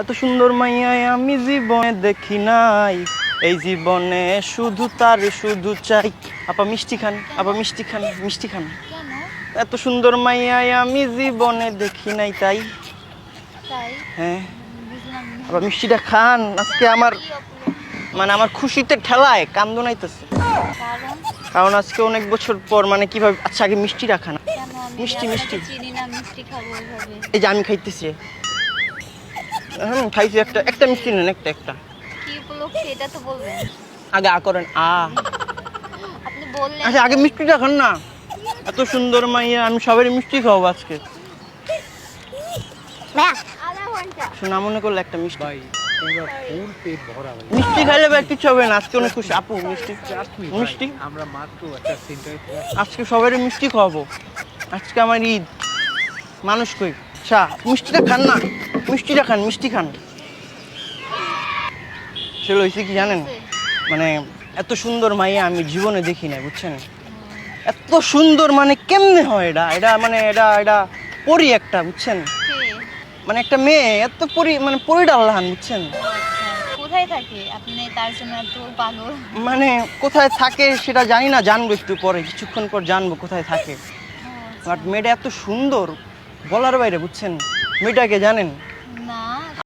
এত সুন্দর মাইয়ায় আমি জীবনে দেখি নাই, এই জীবনে শুধু তার শুধু চাই। আপা মিষ্টি খান, আপা মিষ্টি খান, মিষ্টি খান। কেন? এত সুন্দর মাইয়ায় আমি জীবনে দেখি নাই তাই। তাই? হ্যাঁ, বুঝলাম না। আপা মিষ্টিটা খান। আজকে আমার কি উপলক্ষে? মানে আমার খুশিতে ঠেলায় কান্দো নাইতেছে। কারণ? কারণ আজকে অনেক বছর পর মানে কিভাবে, আচ্ছা আগে মিষ্টিটা খান। কেন আমি মিষ্টি আপনাকে মিষ্টি চিনি না, মিষ্টি খাবো ওইভাবে? এই যে আমি খাইতেছি, খাইছি একটা একটা মিষ্টি নেন, একটা একটা। কি উপলক্ষে এটা তো বলবেন। আগে আ করেন আ। আপনি বললেন আচ্ছা আগে মিষ্টিটা খান না। এত সুন্দর মাইয়া, আমি সবারই মিষ্টি খাওয়াবো আজকে। আধা ঘন্টা। শোনা মনে করলে একটা মিষ্টি। ভাই পুরো ফুল পেট ভরা ভাই। মিষ্টি খাইলে ভাই কিছু হবে না, আজকে অনেক খুশি। আপু মিষ্টি Trust me ভাই, মিষ্টি আমরা মাত্র একটা সেন্টারে আজকে সবারই মিষ্টি খাওয়াবো। আজকে আমার ঈদ। মানুষ কই আচ্ছা মিষ্টিটা খান না, মিষ্টিটা খান, মিষ্টি খান। সেটা হয়েছে কি জানেন, মানে এত সুন্দর মাইয়া আমি জীবনে দেখি না, বুঝছেন? এত সুন্দর মানে কেমনে হয় এটা, এটা মানে এটা এটা পরি একটা, বুঝছেন? কে? মানে একটা মেয়ে এত পরি, মানে পরিটা আল্লাহান, বুঝছেন? আচ্ছা, কোথায় থাকে আপনি তার জন্য এত পাগল? মানে কোথায় থাকে সেটা জানি না, জানবো একটু পরে, কিছুক্ষণ পর জানবো কোথায় থাকে। আচ্ছা। বাট মেয়েটা এত সুন্দর বলার বাইরে, বুঝছেন? মেয়েটাকে জানেন? না।